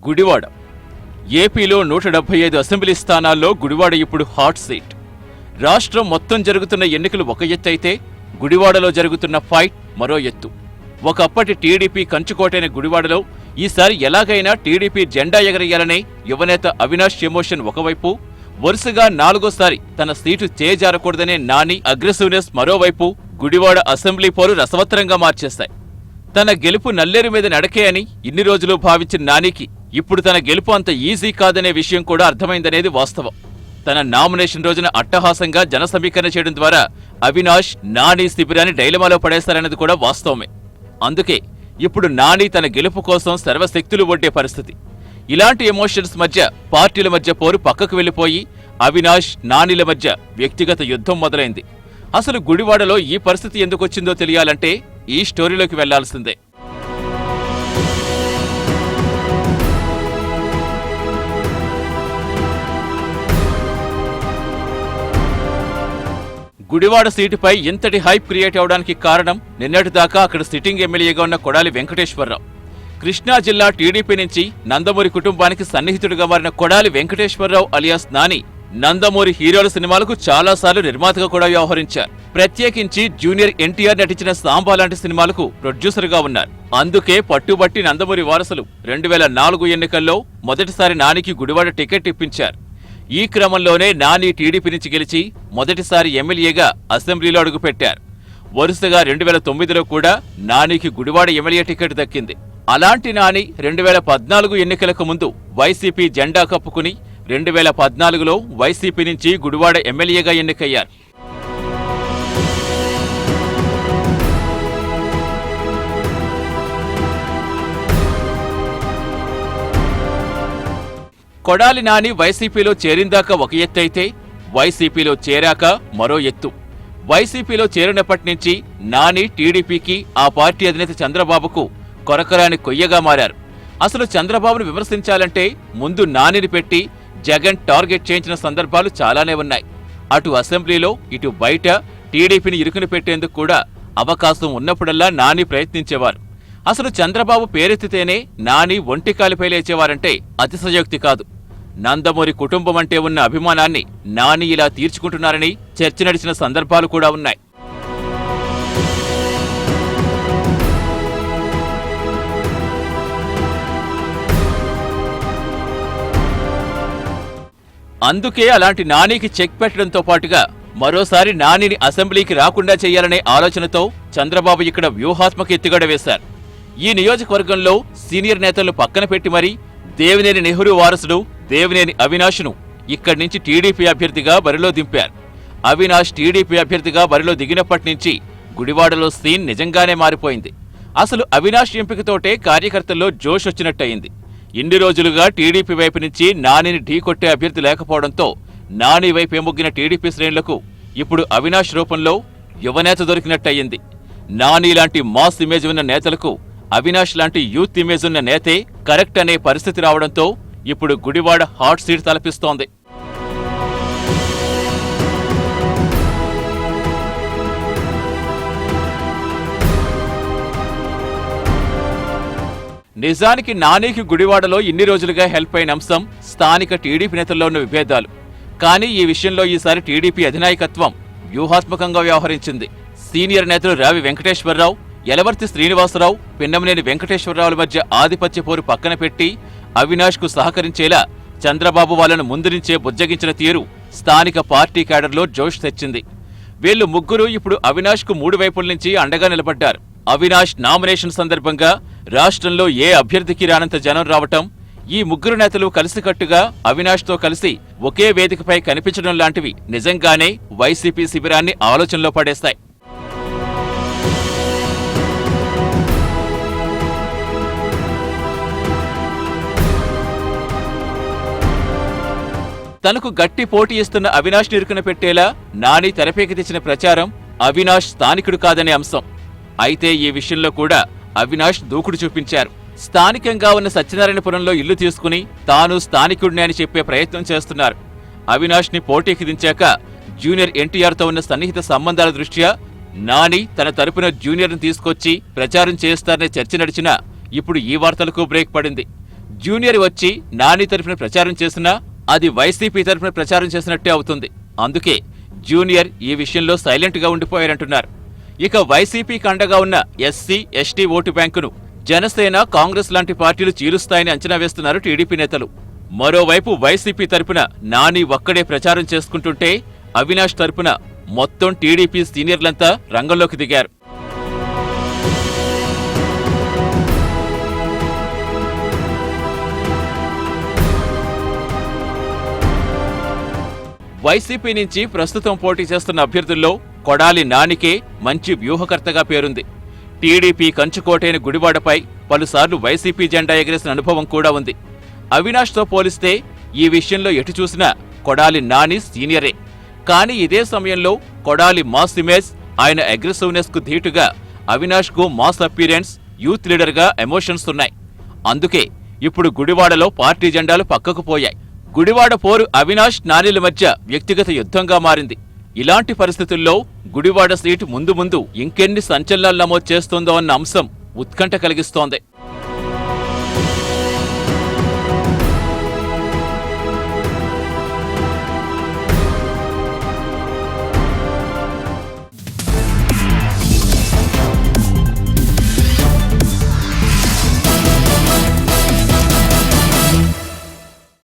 గుడివాడ. ఏపీలో 175 అసెంబ్లీ స్థానాల్లో గుడివాడ ఇప్పుడు హాట్ సీట్. రాష్ట్రం మొత్తం జరుగుతున్న ఎన్నికలు ఒక ఎత్తైతే గుడివాడలో జరుగుతున్న ఫైట్ మరో ఎత్తు. ఒకప్పటి టీడీపీ కంచుకోటైన గుడివాడలో ఈసారి ఎలాగైనా టీడీపీ జెండా ఎగరేయాలనే యువనేత అవినాష్ ఎమోషన్ ఒకవైపు, వరుసగా 4గోసారి తన సీటు చేజారకూడదనే నాని అగ్రెసివ్నెస్ మరోవైపు గుడివాడ అసెంబ్లీ పోరు రసవత్తరంగా మార్చేశాయి. తన గెలుపు నల్లేరు మీద నడకే అని ఇన్ని రోజులు భావించిన నానికి ఇప్పుడు తన గెలుపు అంత ఈజీ కాదనే విషయం కూడా అర్థమైందనేది వాస్తవం. తన నామినేషన్ రోజున అట్టహాసంగా జన సమీకరణ చేయడం ద్వారా అవినాష్, నాని శిబిరాన్ని డైలమాలో పడేశారన్నది కూడా వాస్తవమే. అందుకే ఇప్పుడు నాని తన గెలుపు కోసం సర్వశక్తులు ఒడ్డే పరిస్థితి. ఇలాంటి ఎమోషన్స్ మధ్య పార్టీల మధ్య పోరు పక్కకు వెళ్లిపోయి అవినాష్, నానిల మధ్య వ్యక్తిగత యుద్ధం మొదలైంది. అసలు గుడివాడలో ఈ పరిస్థితి ఎందుకొచ్చిందో తెలియాలంటే ఈ స్టోరీలోకి వెళ్లాల్సిందే. గుడివాడ సీటుపై ఇంతటి హైప్ క్రియేట్ అవడానికి కారణం నిన్నటిదాకా అక్కడ సిట్టింగ్ ఎమ్మెల్యేగా ఉన్న కొడాలి వెంకటేశ్వరరావు. కృష్ణా జిల్లా టీడీపీ నుంచి నందమూరి కుటుంబానికి సన్నిహితుడిగా మారిన కొడాలి వెంకటేశ్వరరావు అలియాస్ నాని నందమూరి హీరోల సినిమాలకు చాలాసార్లు నిర్మాతగా కూడా వ్యవహరించారు. ప్రత్యేకించి జూనియర్ ఎన్టీఆర్ నటించిన సాంబా లాంటి సినిమాలకు ప్రొడ్యూసర్గా ఉన్నారు. అందుకే పట్టుబట్టి నందమూరి వారసులు 2004 ఎన్నికల్లో మొదటిసారి నానికి గుడివాడ టికెట్ ఇప్పించారు. ఈ క్రమంలోనే నాని టీడీపీ నుంచి గెలిచి మొదటిసారి ఎమ్మెల్యేగా అసెంబ్లీలో అడుగుపెట్టారు. వరుసగా 2009లో కూడా నానికి గుడివాడ ఎమ్మెల్యే టికెట్ దక్కింది. అలాంటి నాని 2014 ఎన్నికలకు ముందు వైసీపీ జెండా కప్పుకుని 2014లో వైసీపీ నుంచి గుడివాడ ఎమ్మెల్యేగా ఎన్నికయ్యారు. కొడాలి నాని వైసీపీలో చేరిందాక ఒక ఎత్తైతే వైసీపీలో చేరాక మరో ఎత్తు. వైసీపీలో చేరినప్పటి నుంచి నాని టీడీపీకి, ఆ పార్టీ అధినేత చంద్రబాబుకు కొరకరాని కొయ్యగా మారారు. అసలు చంద్రబాబును విమర్శించాలంటే ముందు నానిని పెట్టి జగన్ టార్గెట్ చేయించిన సందర్భాలు చాలానే ఉన్నాయి. అటు అసెంబ్లీలో ఇటు బయట టీడీపీని ఇరుకుని పెట్టేందుకు కూడా అవకాశం ఉన్నప్పుడల్లా నాని ప్రయత్నించేవారు. అసలు చంద్రబాబు పేరెత్తితేనే నాని ఒంటికాలిపై లేచేవారంటే అతిశయోక్తి కాదు. నందమూరి కుటుంబం అంటే ఉన్న అభిమానాన్ని నాని ఇలా తీర్చుకుంటున్నారని చర్చ నడిచిన సందర్భాలు కూడా ఉన్నాయి. అందుకే అలాంటి నానికి చెక్ పెట్టడంతో పాటుగా మరోసారి నానిని అసెంబ్లీకి రాకుండా చేయాలనే ఆలోచనతో చంద్రబాబు ఇక్కడ వ్యూహాత్మక ఎత్తుగడ వేశారు. ఈ నియోజకవర్గంలో సీనియర్ నేతలను పక్కన పెట్టి మరీ దేవినేని నెహ్రూ వారసుడు దేవినేని అవినాష్ను ఇక్కడి నుంచి టీడీపీ అభ్యర్థిగా బరిలో దింపారు. అవినాష్ టీడీపీ అభ్యర్థిగా బరిలో దిగినప్పటి నుంచి గుడివాడలో సీన్ నిజంగానే మారిపోయింది. అసలు అవినాష్ ఎంపికతోటే కార్యకర్తల్లో జోష్ వచ్చినట్టయింది. ఇన్ని రోజులుగా టీడీపీ వైపు నుంచి నానిని ఢీకొట్టే అభ్యర్థి లేకపోవడంతో నాని వైపు ఎముగ్గిన టీడీపీ శ్రేణులకు ఇప్పుడు అవినాష్ రూపంలో యువనేత దొరికినట్టయింది. నాని లాంటి మాస్ ఇమేజ్ ఉన్న నేతలకు అవినాష్ లాంటి యూత్ ఇమేజ్ ఉన్న నేతే కరెక్ట్ అనే పరిస్థితి రావడంతో ఇప్పుడు గుడివాడ హాట్ సీట్ తలపిస్తోంది. నిజానికి నానికి గుడివాడలో ఇన్ని రోజులుగా హెల్ప్ అయిన అంశం స్థానిక టీడీపీ నేతల్లో ఉన్న విభేదాలు. కానీ ఈ విషయంలో ఈసారి టీడీపీ అధినాయకత్వం వ్యూహాత్మకంగా వ్యవహరించింది. సీనియర్ నేతలు రావి వెంకటేశ్వరరావు, యలవర్తి శ్రీనివాసరావు, పిన్నమనేని వెంకటేశ్వరరావుల మధ్య ఆధిపత్య పోరు పక్కన పెట్టి అవినాష్కు సహకరించేలా చంద్రబాబు వాళ్లను ముందు నుంచే బుజ్జగించిన తీరు స్థానిక పార్టీ క్యాడర్లో జోష్ తెచ్చింది. వీళ్లు ముగ్గురు ఇప్పుడు అవినాష్కు 3 వైపుల నుంచి అండగా నిలబడ్డారు. అవినాష్ నామినేషన్ సందర్భంగా రాష్ట్రంలో ఏ అభ్యర్థికి రానంత జనం రావటం, ఈ ముగ్గురు నేతలు కలిసికట్టుగా అవినాష్తో కలిసి ఒకే వేదికపై కనిపించడం లాంటివి నిజంగానే వైసీపీ శిబిరాన్ని ఆలోచనలో పడేస్తాయి. తనకు గట్టి పోటీ ఇస్తున్న అవినాష్ నిరుకున పెట్టేలా నాని తెరపైకి తెచ్చిన ప్రచారం అవినాష్ స్థానికుడు కాదనే అంశం. అయితే ఈ విషయంలో కూడా అవినాష్ దూకుడు చూపించారు. స్థానికంగా ఉన్న సత్యనారాయణపురంలో ఇల్లు తీసుకుని తాను స్థానికుడిని అని చెప్పే ప్రయత్నం చేస్తున్నారు. అవినాష్ ని పోటీకి దించాక జూనియర్ ఎన్టీఆర్తో ఉన్న సన్నిహిత సంబంధాల దృష్ట్యా నాని తన తరపున జూనియర్ను తీసుకొచ్చి ప్రచారం చేస్తారనే చర్చ నడిచినా ఇప్పుడు ఈ వార్తలకు బ్రేక్ పడింది. జూనియర్ వచ్చి నాని తరఫున ప్రచారం చేసినా అది వైసీపీ తరఫున ప్రచారం చేసినట్టే అవుతుంది. అందుకే జూనియర్ ఈ విషయంలో సైలెంట్ గా ఉండిపోయారంటున్నారు. ఇక వైసీపీకి అండగా ఉన్న ఎస్సీ, ఎస్టీ ఓటు బ్యాంకును జనసేన, కాంగ్రెస్ లాంటి పార్టీలు చీలుస్తాయని అంచనా వేస్తున్నారు టీడీపీ నేతలు. మరోవైపు వైసీపీ తరపున నాని ఒక్కడే ప్రచారం చేసుకుంటుంటే అవినాష్ తరపున మొత్తం టీడీపీ సీనియర్లంతా రంగంలోకి దిగారు. వైసీపీ నుంచి ప్రస్తుతం పోటీ చేస్తున్న అభ్యర్థుల్లో కొడాలి నానికే మంచి వ్యూహకర్తగా పేరుంది. టీడీపీ కంచుకోటైన గుడివాడపై పలుసార్లు వైసీపీ జెండా ఎగరేసిన అనుభవం కూడా ఉంది. అవినాష్తో పోలిస్తే ఈ విషయంలో ఎటు చూసినా కొడాలి నాని సీనియరే. కానీ ఇదే సమయంలో కొడాలి మాస్ ఇమేజ్, ఆయన అగ్రెసివ్నెస్ కు ధీటుగా అవినాష్కు మాస్ అపీరెన్స్, యూత్ లీడర్గా ఎమోషన్స్ ఉన్నాయి. అందుకే ఇప్పుడు గుడివాడలో పార్టీ జెండాలు పక్కకు పోయాయి. గుడివాడ పోరు అవినాష్, నానిల మధ్య వ్యక్తిగత యుద్ధంగా మారింది. ఇలాంటి పరిస్థితుల్లో గుడివాడ సీటు ముందు ముందు ఇంకెన్ని సంచలనాలు నమోదు చేస్తోందో అన్న అంశం ఉత్కంఠ కలిగిస్తోంది.